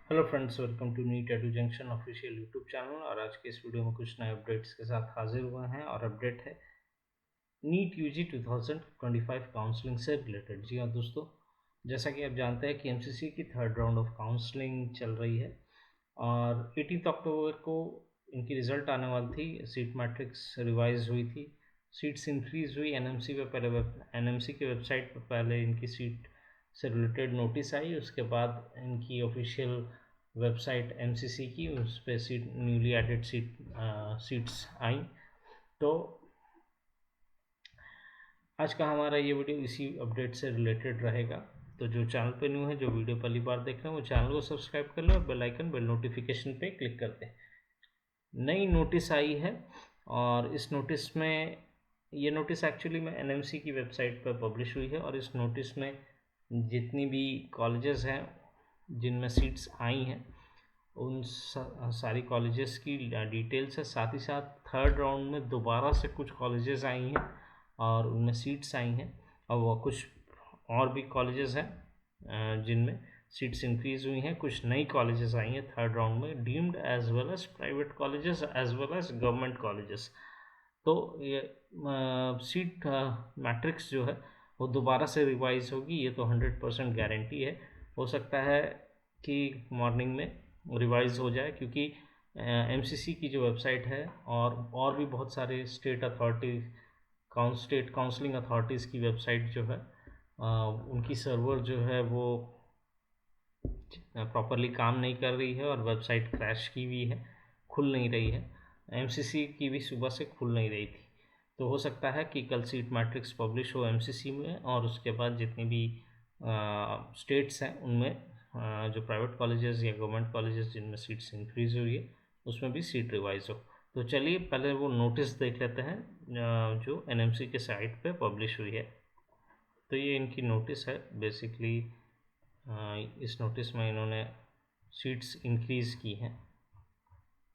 Hello friends, welcome to NEET edu junction official YouTube channel. और आज के इस वीडियो में कुछ नए अपडेट्स के साथ हाजिर हुए हैं। और अपडेट है नीट यूजी 2025 काउंसलिंग से रिलेटेड। जी हाँ दोस्तों, जैसा कि आप जानते हैं कि एमसीसी की थर्ड राउंड ऑफ काउंसलिंग चल रही है और 18 अक्टूबर को इनकी रिज़ल्ट आने वाली थी। सीट मैट्रिक्स रिवाइज हुई थी, सीट्स इंक्रीज हुई। एनएमसी पे पहले एनएमसी की वेबसाइट पर पहले इनकी सीट से रिलेटेड नोटिस आई, उसके बाद इनकी ऑफिशियल वेबसाइट एमसीसी की उस पर सीट न्यूली एडेड सीट्स आई। तो आज का हमारा ये वीडियो इसी अपडेट से रिलेटेड रहेगा। तो जो चैनल पे न्यू है, जो वीडियो पहली बार देख रहे हैं, वो चैनल को सब्सक्राइब कर लें और बेल आइकन बेल नोटिफिकेशन पे क्लिक कर दें। नई नोटिस आई है और इस नोटिस में, ये नोटिस एक्चुअली में एनएमसी की वेबसाइट पर पब्लिश हुई है और इस नोटिस में जितनी भी कॉलेजेस हैं जिनमें सीट्स आई हैं उन सारी कॉलेजेस की डिटेल्स है। साथ ही साथ थर्ड राउंड में दोबारा से कुछ कॉलेजेस आई हैं और उनमें सीट्स आई हैं। और वो कुछ और भी कॉलेजेस हैं जिनमें सीट्स इंक्रीज हुई हैं। कुछ नई कॉलेजेस आई हैं थर्ड राउंड में, deemed as well as private colleges as well as government colleges. तो ये सीट मैट्रिक्स जो है वो दोबारा से रिवाइज होगी, ये तो 100% गारंटी है। हो सकता है कि मॉर्निंग में रिवाइज हो जाए, क्योंकि एमसीसी की जो वेबसाइट है और भी बहुत सारे state authority state counselling authorities की वेबसाइट जो है उनकी सर्वर जो है वो प्रॉपरली काम नहीं कर रही है और वेबसाइट क्रैश की हुई है, खुल नहीं रही है। एमसीसी की भी सुबह से खुल नहीं रही थी। तो हो सकता है कि कल सीट मैट्रिक्स पब्लिश हो एमसीसी में और उसके बाद जितनी भी स्टेट्स हैं उनमें जो प्राइवेट कॉलेजेस या गवर्नमेंट कॉलेजेस जिनमें सीट्स इंक्रीज हुई है उसमें भी सीट रिवाइज हो। तो चलिए पहले वो नोटिस देख लेते हैं जो एनएमसी के साइट पे पब्लिश हुई है। तो ये इनकी नोटिस है बेसिकली। इस नोटिस में इन्होंने सीट्स इंक्रीज़ की हैं,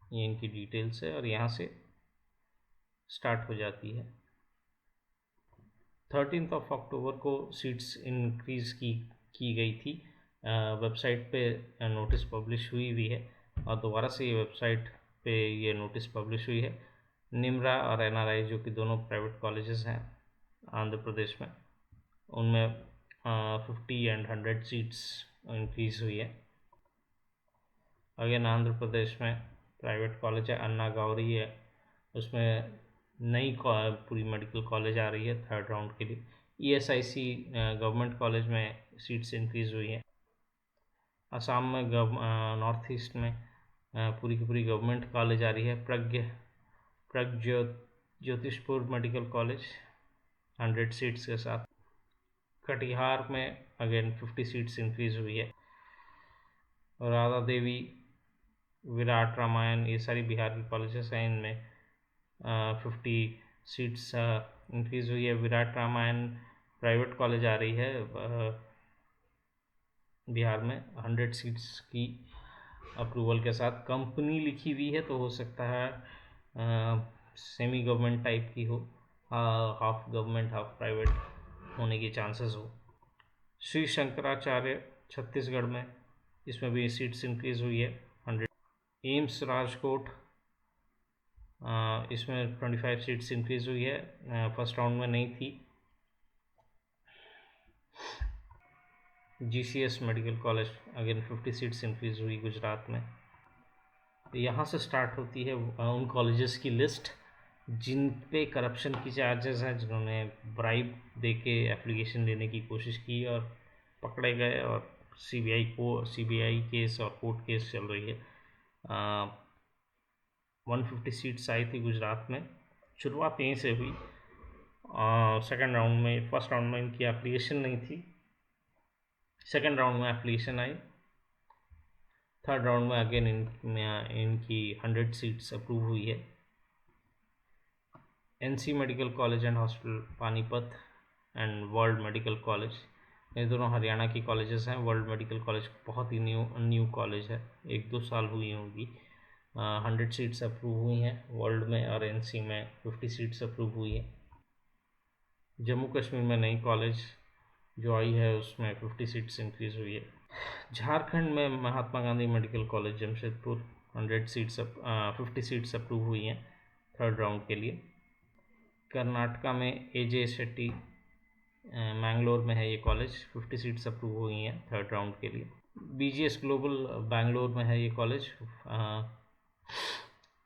ये इनकी डिटेल्स है और यहाँ से स्टार्ट हो जाती है। 13 अक्टूबर को सीट्स इंक्रीज़ की गई थी। वेबसाइट पे नोटिस पब्लिश हुई हुई है और दोबारा से ये वेबसाइट पे ये नोटिस पब्लिश हुई है। निम्रा और एनआरआई जो कि दोनों प्राइवेट कॉलेजेस हैं आंध्र प्रदेश में, उनमें 50 एंड 100 सीट्स इंक्रीज़ हुई है। अगेन आंध्र प्रदेश में प्राइवेट कॉलेज है अन्ना गौरी है, उसमें नई पूरी मेडिकल कॉलेज आ रही है थर्ड राउंड के लिए। ईएसआईसी गवर्नमेंट कॉलेज में सीट्स इंक्रीज़ हुई हैं। असम में नॉर्थ ईस्ट में पूरी की पूरी गवर्नमेंट कॉलेज आ रही है। ज्योतिषपुर मेडिकल कॉलेज 100 सीट्स के साथ। कटिहार में अगेन 50 सीट्स इंक्रीज़ हुई है। राधा देवी, विराट रामायण, ये सारी बिहार की कॉलेजेस हैं, इनमें 50 सीट्स इंक्रीज़ हुई है। विराट रामायण प्राइवेट कॉलेज आ रही है बिहार में 100 सीट्स की अप्रूवल के साथ। कंपनी लिखी हुई है तो हो सकता है सेमी गवर्नमेंट टाइप की हो, हाफ गवर्नमेंट हाफ प्राइवेट होने के चांसेस हो। श्री शंकराचार्य छत्तीसगढ़ में, इसमें भी सीट्स इंक्रीज़ हुई है 100। एम्स राजकोट, इसमें 25 सीट्स इंक्रीज़ हुई है, फर्स्ट राउंड में नहीं थी। GCS medical college again 50 seats increase हुई गुजरात में। यहाँ से स्टार्ट होती है उन कॉलेजेस की लिस्ट जिन पे करप्शन की चार्जेस हैं, जिन्होंने ब्राइब दे के एप्लीकेशन लेने की कोशिश की और पकड़े गए और सीबीआई केस और कोर्ट केस चल रही है। 150 सीट्स आई थी गुजरात में। शुरुआत यहीं से हुई। सेकंड राउंड में, फर्स्ट राउंड में इनकी एप्लीकेशन नहीं थी, सेकंड राउंड में एप्लीकेशन आई। थर्ड राउंड में अगेन इनकी 100 सीट्स अप्रूव हुई है। NC medical college and hospital Panipat and world medical college, ये दोनों हरियाणा की कॉलेजेस हैं। वर्ल्ड मेडिकल कॉलेज बहुत ही न्यू कॉलेज है, 1-2 साल हुई होंगी। 100 सीट्स अप्रूव हुई हैं वर्ल्ड में और एनसी में 50 सीट्स अप्रूव हुई है। जम्मू कश्मीर में नई कॉलेज जो आई है उसमें 50 सीट्स इंक्रीज़ हुई है। झारखंड में Mahatma Gandhi medical college Jamshedpur 50 seats approve हुई हैं थर्ड राउंड के लिए। कर्नाटका में AJ शेट्टी मैंगलोर में है ये कॉलेज, 50 सीट्स अप्रूव हुई हैं थर्ड राउंड के लिए। BGS ग्लोबल बैंगलोर में है ये कॉलेज,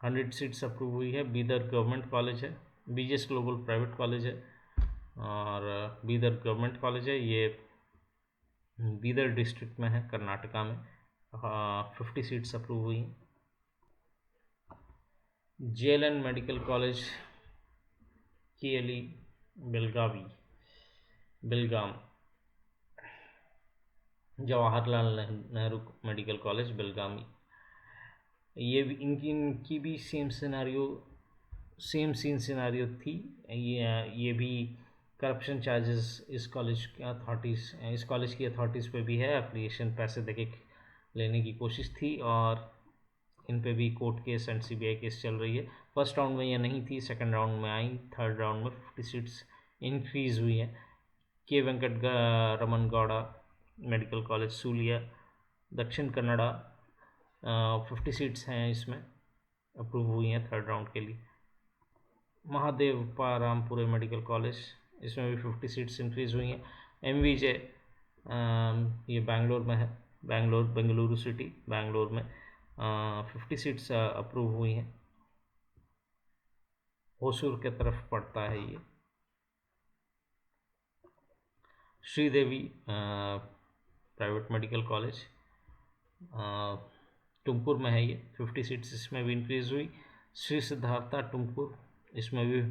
100 सीट्स अप्रूव हुई है। बीदर गवर्नमेंट कॉलेज है, BGS ग्लोबल प्राइवेट कॉलेज है और बीदर गवर्नमेंट कॉलेज है। ये बीदर डिस्ट्रिक्ट में है कर्नाटका में, 50 सीट्स अप्रूव हुई हैं। JLN मेडिकल कॉलेज KLE बेलगाम, जवाहरलाल नेहरू मेडिकल कॉलेज बेलगामी, ये भी इनकी भी सेम सीन सिनारियो थी। ये भी करप्शन चार्जेस इस कॉलेज की अथॉरिटीज़ पे भी है। एप्लीकेशन पैसे देके लेने की कोशिश थी और इन पे भी court case and CBI case चल रही है। फर्स्ट राउंड में ये नहीं थी, सेकंड राउंड में आई, थर्ड राउंड में 50 सीट्स इंक्रीज़ हुई है। K Venkat Raman Gowda medical college Sullia Dakshina Kannada, 50 seats हैं इसमें अप्रूव हुई हैं थर्ड राउंड के लिए। महादेव रामपुरे मेडिकल कॉलेज, इसमें भी 50 सीट्स इंक्रीज़ हुई हैं। MVJ ये बैंगलोर में है, बेंगलुरु सिटी बैंगलोर में 50 सीट्स अप्रूव हुई हैं। होसूर के तरफ पड़ता है ये। Sridevi private medical college Tumkur में है ये, 50 सीट्स इसमें भी इंक्रीज़ हुई। श्री सिद्धार्था तुमकुर, इसमें भी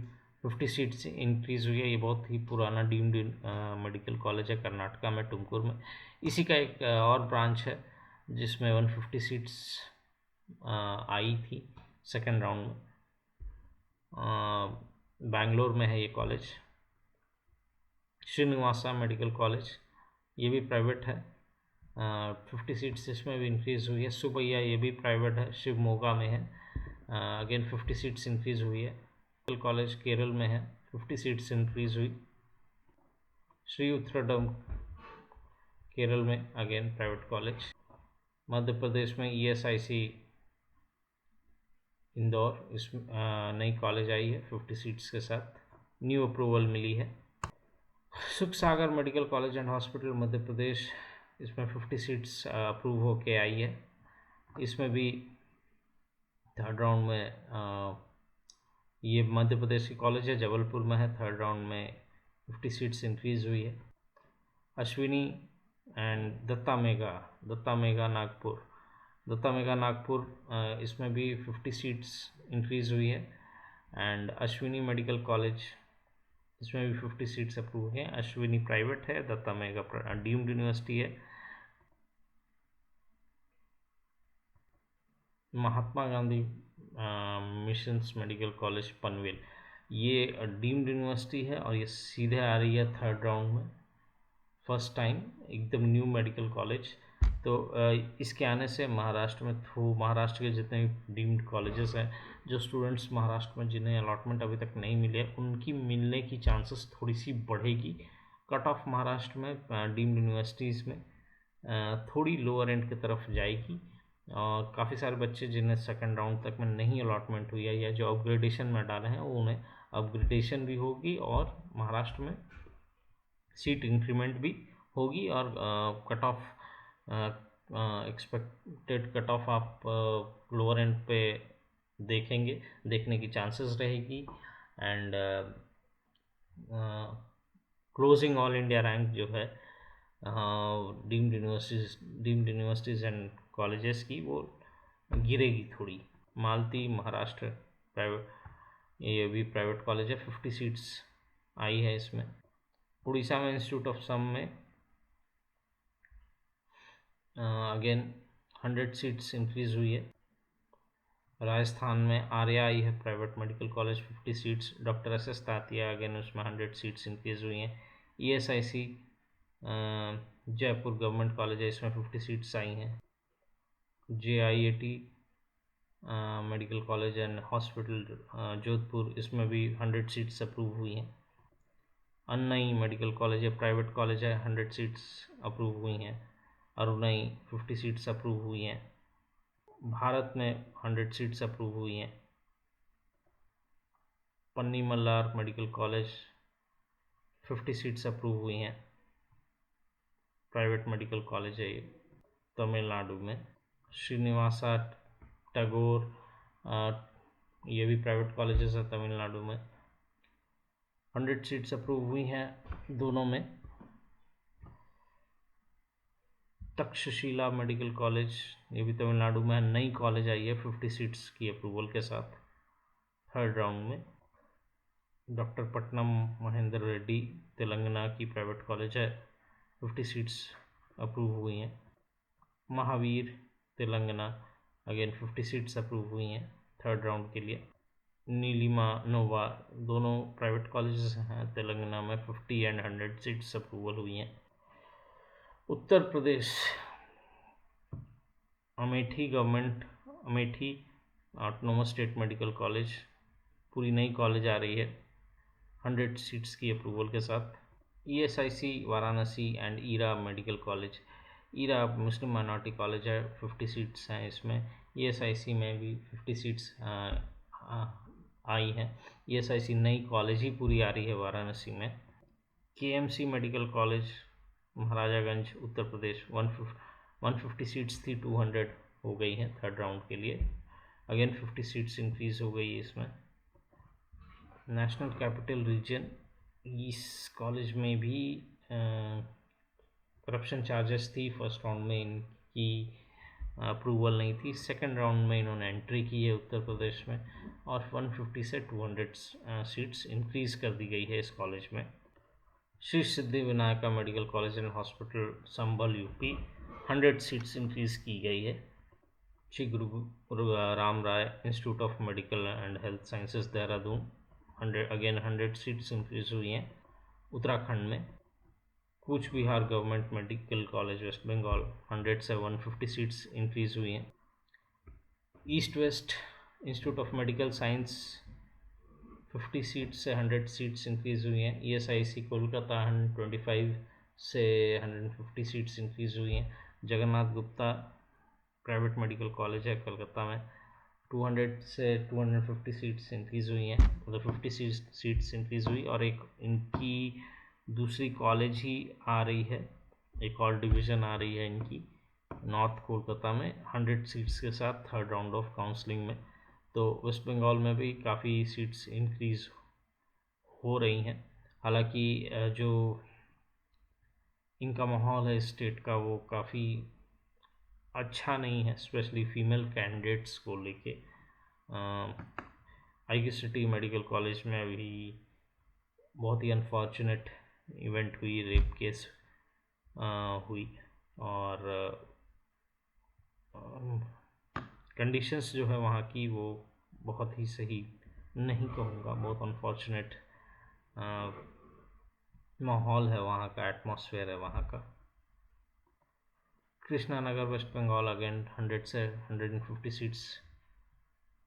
50 सीट्स इंक्रीज़ हुई है। ये बहुत ही पुराना डीम्ड मेडिकल कॉलेज है कर्नाटका में, तुमकुर में। इसी का एक और ब्रांच है जिसमें 150 सीट्स आई थी सेकेंड राउंड में। बैंगलोर में है ये कॉलेज। श्रीनिवासा मेडिकल कॉलेज, ये भी प्राइवेट है, 50 सीट्स इसमें भी इंक्रीज़ हुई है। सुबैया, ये भी प्राइवेट है, शिवमोगा में है, अगेन 50 सीट्स इंक्रीज़ हुई है। मेडिकल कॉलेज केरल में है, 50 सीट्स इंक्रीज़ हुई। श्री उत्तरडम केरल में, again private college. Madhya Pradesh में ESIC इंदौर, इस नई कॉलेज आई है 50 सीट्स के साथ, न्यू अप्रूवल मिली है। सुख सागर medical college and hospital Madhya Pradesh, इसमें 50 सीट्स अप्रूव होके आई है। इसमें भी थर्ड राउंड में ये मध्य प्रदेश की कॉलेज है, जबलपुर में है, थर्ड राउंड में 50 सीट्स इंक्रीज़ हुई है। अश्विनी एंड दत्ता मेगा नागपुर, इसमें भी 50 सीट्स इंक्रीज़ हुई है। एंड अश्विनी मेडिकल कॉलेज, इसमें भी 50 सीट्स अप्रूव हैं। अश्विनी प्राइवेट है, दत्ता मेगा डीम्ड यूनिवर्सिटी है। Mahatma Gandhi missions medical college Panvel, ये डीम्ड यूनिवर्सिटी है और ये सीधे आ रही है थर्ड राउंड में, फर्स्ट टाइम एकदम न्यू मेडिकल कॉलेज। तो इसके आने से महाराष्ट्र के जितने भी डीम्ड कॉलेजेस हैं, जो स्टूडेंट्स महाराष्ट्र में जिन्हें अलॉटमेंट अभी तक नहीं मिले, उनकी मिलने की चांसेस थोड़ी सी बढ़ेगी। कट ऑफ महाराष्ट्र में डीम्ड यूनिवर्सिटीज़ में थोड़ी लोअर एंड की तरफ जाएगी और काफ़ी सारे बच्चे जिन्हें सेकंड राउंड तक में नहीं अलॉटमेंट हुई है या जो अपग्रेडेशन में डाले हैं, उन्हें अपग्रेडेशन भी होगी और महाराष्ट्र में सीट इंक्रीमेंट भी होगी और cut off expected cut off आप लोअर एंड पे देखने की चांसेस रहेगी। And closing all India rank जो है डीम्ड यूनिवर्सिटीज़ एंड कॉलेजेस की, वो गिरेगी थोड़ी। मालती महाराष्ट्र प्राइवेट, ये भी प्राइवेट कॉलेज है, 50 सीट्स आई है इसमें। उड़ीसा में इंस्टीट्यूट ऑफ सम में अगेन 100 सीट्स इंक्रीज़ हुई है। राजस्थान में आर्या आई है private medical college, 50 seats. Doctor SS Tatia, again उसमें 100 सीट्स इंक्रीज़ हुई हैं। ESIC जयपुर गवर्नमेंट कॉलेज है, इसमें 50 सीट्स आई हैं। JIAT medical college and hospital Jodhpur, इसमें भी 100 सीट्स अप्रूव हुई हैं। अन्नई मेडिकल कॉलेज है, प्राइवेट कॉलेज है, 100 सीट्स अप्रूव हुई हैं। अरुणाई 50 सीट्स अप्रूव हुई हैं। भारत में 100 सीट्स अप्रूव हुई हैं। पन्नी Malhar medical college 50 seats approve हुई हैं। प्राइवेट मेडिकल कॉलेज है ये, तमिलनाडु में। श्रीनिवासा टैगोर ये भी प्राइवेट कॉलेजेस है तमिलनाडु में। 100 सीट्स अप्रूव हुई हैं दोनों में। तक्षशिला मेडिकल कॉलेज ये भी तमिलनाडु में, नई कॉलेज आई है 50 सीट्स की अप्रूवल के साथ 3rd राउंड में। डॉक्टर पट्टनम महेंद्र रेड्डी तेलंगाना की प्राइवेट कॉलेज है, 50 सीट्स अप्रूव हुई हैं। Mahavir Telangana again 50 seats approve हुई हैं 3rd राउंड के लिए। नीलिमा नोवा दोनों प्राइवेट कॉलेजेस हैं तेलंगाना में, 50 एंड 100 सीट्स अप्रूवल हुई हैं। Uttar Pradesh Amethi autonomous state medical college पूरी नई कॉलेज आ रही है 100 सीट्स की अप्रूवल के साथ। ESIC Varanasi and Era medical college, Era Muslim minority college है, 50 सीट्स हैं इसमें। ESIC में भी 50 सीट्स आई हैं। ESIC नई कॉलेज ही पूरी आ रही है वाराणसी में। KMC medical college Maharajganj Uttar Pradesh 150 seats थी, 200 हो गई हैं 3rd राउंड के लिए। अगेन 50 सीट्स इंक्रीज हो गई है इसमें। नेशनल कैपिटल रीजन, इस कॉलेज में भी करप्शन चार्जेस थी। 1st राउंड में इनकी अप्रूवल नहीं थी। 2nd राउंड में इन्होंने एंट्री की है उत्तर प्रदेश में और 150 से 200 सीट्स इंक्रीज़ कर दी गई है इस कॉलेज में। Shri Siddhi Vinayaka medical college and hospital Sambhal UP 100 seats increase की गई है। Shri Guru Ram Rai institute of medical and health sciences Dehradun 100 seats increase हुई हैं। उत्तराखंड में Cooch Behar government medical college West Bengal 100 से 150 सीट्स इंक्रीज़ हुई हैं। East West institute of medical science 50 seats से 100 सीट्स इंक्रीज़ हुई हैं। ESIC कोलकाता 125 से 150 सीट्स इंक्रीज़ हुई हैं। Jagannath Gupta private medical college है कलकत्ता में, 200 से 250 सीट्स इंक्रीज़ हुई हैं, मतलब 50 सीट्स इंक्रीज़ हुई। और एक इनकी दूसरी कॉलेज ही आ रही है, एक और डिवीज़न आ रही है इनकी नॉर्थ कोलकाता में 100 सीट्स के साथ 3rd राउंड ऑफ काउंसलिंग में। तो वेस्ट बंगाल में भी काफ़ी सीट्स इंक्रीज़ हो रही हैं। हालांकि जो इनका माहौल है स्टेट का वो काफ़ी अच्छा नहीं है, स्पेशली फीमेल कैंडिडेट्स को लेके। IKCity मेडिकल कॉलेज में अभी बहुत ही अनफॉर्चुनेट इवेंट हुई, रेप केस हुई और कंडीशंस जो है वहाँ की वो बहुत ही सही नहीं कहूँगा, बहुत अनफॉर्चुनेट माहौल है वहाँ का, एटमॉस्फेयर है वहाँ का। कृष्णा नगर वेस्ट बंगाल अगेन 100 से 150 सीट्स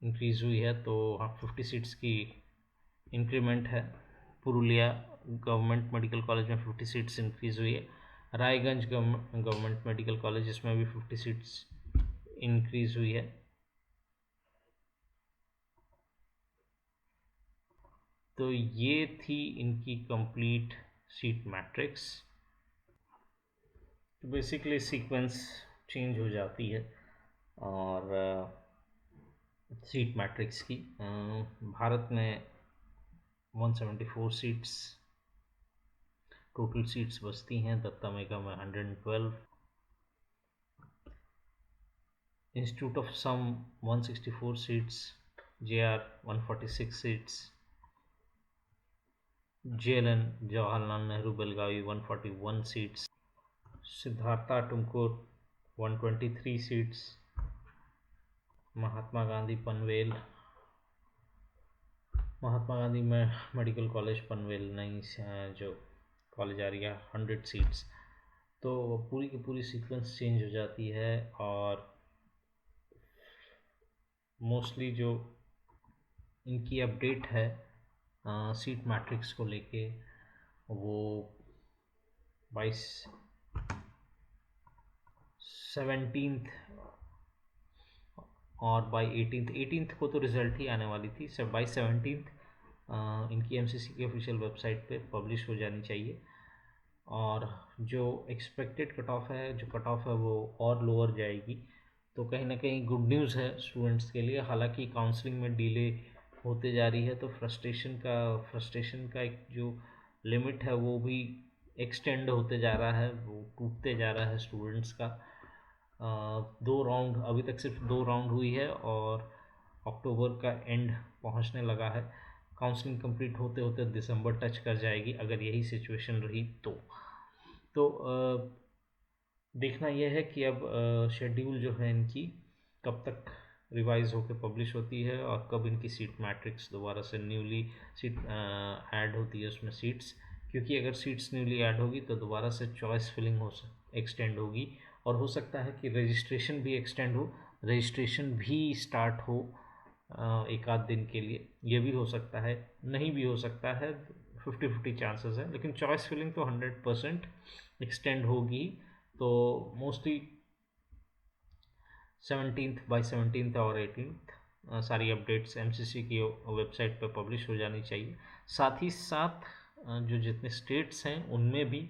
इंक्रीज़ हुई है, तो 50 सीट्स की इंक्रीमेंट है। पुरुलिया गवर्नमेंट मेडिकल कॉलेज में 50 सीट्स इंक्रीज़ हुई है। रायगंज गवर्नमेंट मेडिकल कॉलेज इसमें भी 50 सीट्स इंक्रीज़ हुई है। तो ये थी इनकी कंप्लीट सीट मैट्रिक्स। तो बेसिकली सीक्वेंस चेंज हो जाती है और सीट मैट्रिक्स की। भारत में 174 सीट्स टोटल सीट्स बचती हैं, दत्ता मेगा में 112, institute of some 164 seats, JR 146 seats, JLN Jawaharlal Nehru Belagavi 141 seats, Siddhartha Tumkur 123 seats, Mahatma Gandhi Panvel medical college Panvel नई जो कॉलेज आ रही है 100 सीट्स। तो पूरी की पूरी सीक्वेंस चेंज हो जाती है और मोस्टली जो इनकी अपडेट है सीट मैट्रिक्स को लेके वो 22 17th और बाई 18th को तो रिज़ल्ट ही आने वाली थी। सब बाई 17th इनकी एमसीसी की ऑफिशियल वेबसाइट पे पब्लिश हो जानी चाहिए। और जो एक्सपेक्टेड कट ऑफ है, जो कट ऑफ है वो और लोअर जाएगी, तो कहीं ना कहीं गुड न्यूज़ है स्टूडेंट्स के लिए। हालांकि काउंसलिंग में डिले होते जा रही है, तो फ्रस्ट्रेशन का एक जो लिमिट है वो भी एक्सटेंड होते जा रहा है, वो टूटते जा रहा है स्टूडेंट्स का। 2 राउंड, अभी तक सिर्फ 2 राउंड हुई है और अक्टूबर का एंड पहुंचने लगा है। काउंसलिंग कंप्लीट होते होते दिसंबर टच कर जाएगी अगर यही सिचुएशन रही तो देखना यह है कि अब शेड्यूल जो है इनकी कब तक रिवाइज होकर पब्लिश होती है और कब इनकी सीट मैट्रिक्स दोबारा से न्यूली सीट ऐड होती है उसमें सीट्स। क्योंकि अगर सीट्स न्यूली ऐड होगी तो दोबारा से चॉइस फिलिंग एक्सटेंड होगी और हो सकता है कि रजिस्ट्रेशन भी एक्सटेंड हो, रजिस्ट्रेशन भी स्टार्ट हो एक आध दिन के लिए। ये भी हो सकता है, नहीं भी हो सकता है, 50-50 चांसेस है, लेकिन चॉइस फिलिंग तो 100% एक्सटेंड होगी। तो मोस्टली 17th और 18th सारी अपडेट्स एमसीसी की वेबसाइट पर पब्लिश हो जानी चाहिए। साथ ही साथ जो जितने स्टेट्स हैं उनमें भी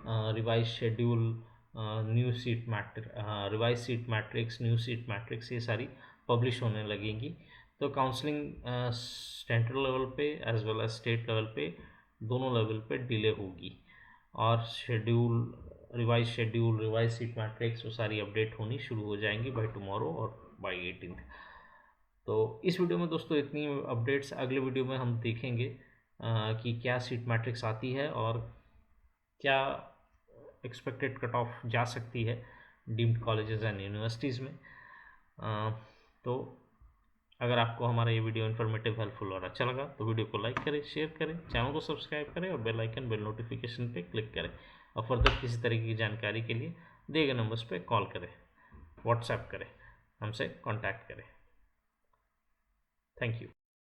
revise schedule, new seat matrix, revise seat matrix, new seat matrix, ये सारी पब्लिश होने लगेंगी। तो काउंसलिंग सेंट्रल लेवल पे as well as state level पे, दोनों लेवल पे डिले होगी और revise schedule, revise seat matrix, वो सारी अपडेट होनी शुरू हो जाएंगी बाय टुमारो और बाय 18th। तो इस वीडियो में दोस्तों इतनी अपडेट्स। अगले वीडियो में हम देखेंगे कि क्या सीट मैट्रिक्स आती है और क्या एक्सपेक्टेड कट ऑफ जा सकती है डीम्ड कॉलेजेस एंड यूनिवर्सिटीज़ में। तो अगर आपको हमारा ये वीडियो इन्फॉर्मेटिव, हेल्पफुल और अच्छा लगा तो वीडियो को लाइक करें, शेयर करें, चैनल को सब्सक्राइब करें और बेल आइकन, बेल नोटिफिकेशन पे क्लिक करें। और फर्दर किसी तरीके की जानकारी के लिए दिए गए नंबर्स पे कॉल करें, व्हाट्सएप करें, हमसे कांटेक्ट करें। Thank you.